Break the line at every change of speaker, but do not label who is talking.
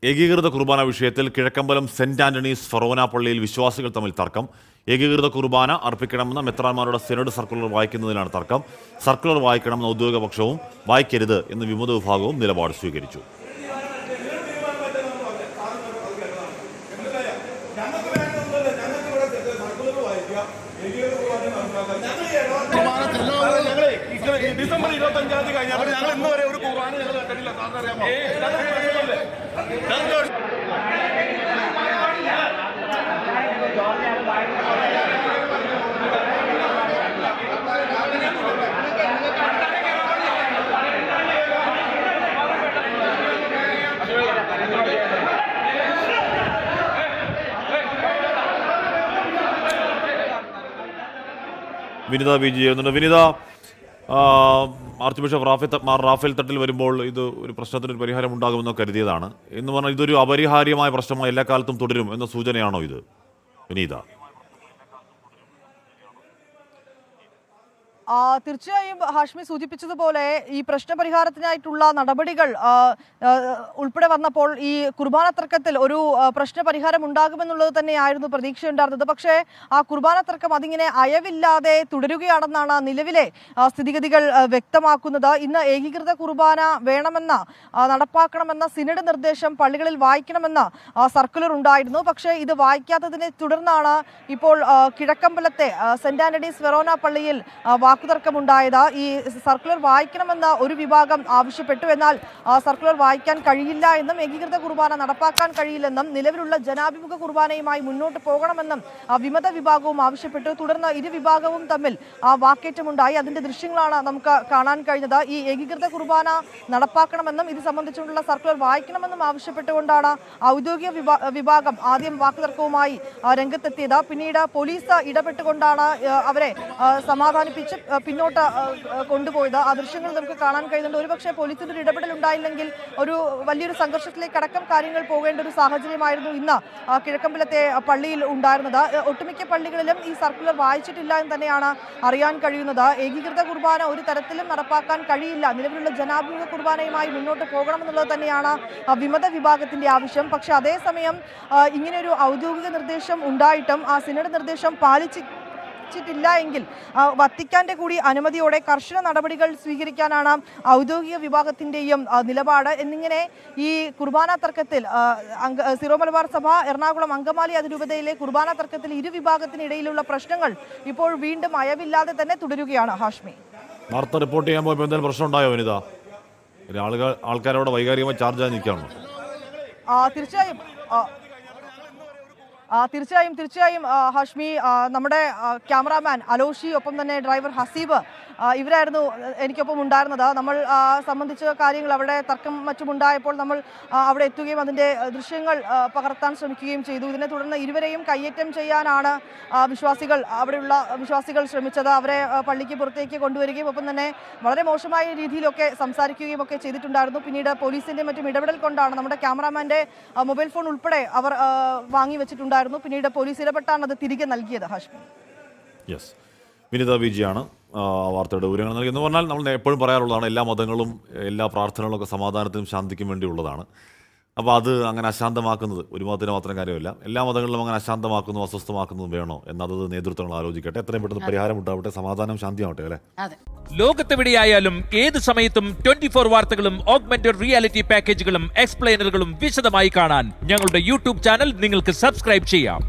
ഏകീകൃത കുർബാന വിഷയത്തിൽ Kizhakkambalam saint Antony's ഫൊറോന പള്ളിയിൽ വിശ്വാസികൾ തമ്മിൽ തർക്കം. ഏകീകൃത കുർബാന അർപ്പിക്കണമെന്ന മെത്രാന്മാരുടെ സിനഡ് സർക്കുലർ വായിക്കുന്നതിലാണ് തർക്കം. സർക്കുലർ വായിക്കണമെന്ന ഔദ്യോഗിക പക്ഷവും വായിക്കരുത് എന്ന് വിമത വിഭാഗവും നിലപാട് സ്വീകരിച്ചു.
ഡിസംബർ 25 കഴിഞ്ഞാൽ ഞങ്ങൾ ഇന്ന് വരെ ഒരു കുർബാന ഞങ്ങൾ കണ്ടില്ല.
വിനിത ബി ജി ചെയ്യുന്നുണ്ട്. വിനിത, ആർച്ച് ബിഷപ്പ് റാഫേൽ തട്ടിൽ വരുമ്പോൾ ഇത് ഒരു പ്രശ്നത്തിനൊരു പരിഹാരം ഉണ്ടാകുമെന്ന് കരുതിയതാണ് എന്ന് പറഞ്ഞാൽ ഇതൊരു അപരിഹാര്യമായ പ്രശ്നമായി എല്ലാ കാലത്തും തുടരും എന്ന സൂചനയാണോ ഇത്, വിനീത?
തീർച്ചയായും ഹാഷ്മി സൂചിപ്പിച്ചതുപോലെ ഈ പ്രശ്നപരിഹാരത്തിനായിട്ടുള്ള നടപടികൾ ഉൾപ്പെടെ വന്നപ്പോൾ ഈ കുർബാന തർക്കത്തിൽ ഒരു പ്രശ്നപരിഹാരം ഉണ്ടാകുമെന്നുള്ളത് തന്നെയായിരുന്നു പ്രതീക്ഷയുണ്ടായിരുന്നത്. പക്ഷേ ആ കുർബാന തർക്കം അതിങ്ങനെ അയവില്ലാതെ തുടരുകയാണെന്നാണ് നിലവിലെ സ്ഥിതിഗതികൾ വ്യക്തമാക്കുന്നത്. ഇന്ന് ഏകീകൃത കുർബാന വേണമെന്ന നടപ്പാക്കണമെന്ന സിനഡ് നിർദ്ദേശം പള്ളികളിൽ വായിക്കണമെന്ന സർക്കുലർ ഉണ്ടായിരുന്നു. പക്ഷേ ഇത് വായിക്കാത്തതിനെ തുടർന്നാണ് ഇപ്പോൾ കിഴക്കമ്പലത്തെ സെന്റ് ആന്റണീസ് ഫൊറോന പള്ളിയിൽ വാക്കുതർക്കമുണ്ടായത്. ഈ സർക്കുലർ വായിക്കണമെന്ന ഒരു വിഭാഗം ആവശ്യപ്പെട്ടു. എന്നാൽ സർക്കുലർ വായിക്കാൻ കഴിയില്ല എന്നും ഏകീകൃത കുർബാന നടപ്പാക്കാൻ കഴിയില്ലെന്നും നിലവിലുള്ള ജനാഭിമുഖ കുർബാനയുമായി മുന്നോട്ട് പോകണമെന്നും വിമത വിഭാഗവും ആവശ്യപ്പെട്ടു. തുടർന്ന് ഇരു വിഭാഗവും തമ്മിൽ വാക്കേറ്റമുണ്ടായി. അതിന്റെ ദൃശ്യങ്ങളാണ് നമുക്ക് കാണാൻ കഴിഞ്ഞത്. ഈ ഏകീകൃത കുർബാന നടപ്പാക്കണമെന്നും ഇത് സംബന്ധിച്ചുള്ള സർക്കുലർ വായിക്കണമെന്നും ആവശ്യപ്പെട്ടുകൊണ്ടാണ് ഔദ്യോഗിക വിഭാഗം ആദ്യം വാക്കുതർക്കവുമായി രംഗത്തെത്തിയത്. പിന്നീട് പോലീസ് ഇടപെട്ടുകൊണ്ടാണ് അവരെ സമാധാനിപ്പിച്ച് പിന്നോട്ട് കൊണ്ടുപോയത്. ആ ദൃശ്യങ്ങൾ നമുക്ക് കാണാൻ കഴിയുന്നുണ്ട്. ഒരുപക്ഷെ പോലീസിന്റെ ഒരു ഇടപെടൽ ഉണ്ടായില്ലെങ്കിൽ ഒരു വലിയൊരു സംഘർഷത്തിലേക്ക് അടക്കം കാര്യങ്ങൾ പോകേണ്ട ഒരു സാഹചര്യമായിരുന്നു ഇന്ന് കിഴക്കമ്പലത്തെ പള്ളിയിൽ ഉണ്ടായിരുന്നത്. ഒട്ടുമിക്ക പള്ളികളിലും ഈ സർക്കുലർ വായിച്ചിട്ടില്ല എന്ന് തന്നെയാണ് അറിയാൻ കഴിയുന്നത്. ഏകീകൃത കുർബാന ഒരു തരത്തിലും നടപ്പാക്കാൻ കഴിയില്ല, നിലവിലുള്ള ജനാഭിമുഖ കുർബാനയുമായി മുന്നോട്ട് പോകണമെന്നുള്ളത് തന്നെയാണ് വിമത വിഭാഗത്തിന്റെ ആവശ്യം. പക്ഷെ അതേസമയം ഇങ്ങനെയൊരു ഔദ്യോഗിക നിർദ്ദേശം ഉണ്ടായിട്ടും ആ സിനഡ് നിർദ്ദേശം ില്ല എങ്കിൽ വത്തിക്കാന്റെ കൂടി അനുമതിയോടെ കർശന നടപടികൾ സ്വീകരിക്കാനാണ് ഔദ്യോഗിക വിഭാഗത്തിന്റെയും നിലപാട്. എന്നിങ്ങനെ ഈ കുർബാന തർക്കത്തിൽ സിറോ മലബാർ സഭ എറണാകുളം അങ്കമാലി അതിരൂപതയിലെ കുർബാന തർക്കത്തിൽ ഇരു വിഭാഗത്തിനിടയിലുള്ള പ്രശ്നങ്ങൾ ഇപ്പോൾ വീണ്ടും അയവില്ലാതെ തന്നെ തുടരുകയാണ്. ഹാഷ്മി,
വാർത്ത റിപ്പോർട്ട് ചെയ്യാൻ പോയപ്പോൾ എന്തെങ്കിലും പ്രശ്നം ഉണ്ടായോ വനിത? ആൾക്കാരോട് വൈകാരികമായി ചാർജ് ആയി നിൽക്കുകയാണോ?
തീർച്ചയായും ഹാഷ്മി, നമ്മുടെ ക്യാമറാമാൻ അലോഷി ഒപ്പം തന്നെ ഡ്രൈവർ ഹസീബ് ഇവരായിരുന്നു എനിക്കൊപ്പം ഉണ്ടായിരുന്നത്. നമ്മൾ സംബന്ധിച്ച കാര്യങ്ങൾ അവിടെ തർക്കം മറ്റുമുണ്ടായപ്പോൾ നമ്മൾ അവിടെ എത്തുകയും അതിൻ്റെ ദൃശ്യങ്ങൾ പകർത്താൻ ശ്രമിക്കുകയും ചെയ്തു. ഇതിനെ തുടർന്ന് ഇരുവരെയും കയ്യേറ്റം ചെയ്യാനാണ് അവിടെയുള്ള വിശ്വാസികൾ ശ്രമിച്ചത്. അവരെ പള്ളിക്ക് പുറത്തേക്ക് കൊണ്ടുവരികയും ഒപ്പം തന്നെ വളരെ മോശമായ രീതിയിലൊക്കെ സംസാരിക്കുകയും ഒക്കെ ചെയ്തിട്ടുണ്ടായിരുന്നു. പിന്നീട് പോലീസിന്റെ മറ്റും ഇടപെടൽ കൊണ്ടാണ് നമ്മുടെ ക്യാമറാമാന്റെ മൊബൈൽ ഫോൺ ഉൾപ്പെടെ അവർ വാങ്ങി വെച്ചിട്ടുണ്ടായിരുന്നു. പിന്നീട് പോലീസ് ഇടപെട്ടാണ് അത് തിരികെ നൽകിയത്. ഹാഷ്മി,
യെസ്, വിനിത വിജിയാണ് വാർത്തയുടെ വിവരങ്ങൾ നൽകി. എന്ന് പറഞ്ഞാൽ നമ്മൾ എപ്പോഴും പറയാറുള്ളതാണ്, എല്ലാ മതങ്ങളും എല്ലാ പ്രാർത്ഥനകളും ഒക്കെ സമാധാനത്തിനും ശാന്തിക്കും വേണ്ടിയുള്ളതാണ്. അപ്പോൾ അത് അങ്ങനെ അശാന്തമാക്കുന്നത് ഒരു മതത്തിന് മാത്രം കാര്യമല്ല, എല്ലാ മതങ്ങളിലും അങ്ങനെ അശാന്തമാക്കുന്നതും അസ്വസ്ഥമാക്കുന്നതും വേണോ എന്നത് നേതൃത്വങ്ങൾ ആലോചിക്കട്ടെ. എത്രയും പെട്ടെന്ന് പരിഹാരം ഉണ്ടാവട്ടെ, സമാധാനം ശാന്തിയാവട്ടെ. അല്ലേ,
ലോകത്തെവിടെയായാലും ഏത് സമയത്തും 24 വാർത്തകളും ഓഗ്മെന്റഡ് റിയാലിറ്റി പാക്കേജുകളും എക്സ്പ്ലെയിനറുകളും വിശദമായി കാണാൻ ഞങ്ങളുടെ യൂട്യൂബ് ചാനൽ നിങ്ങൾക്ക് സബ്സ്ക്രൈബ് ചെയ്യാം.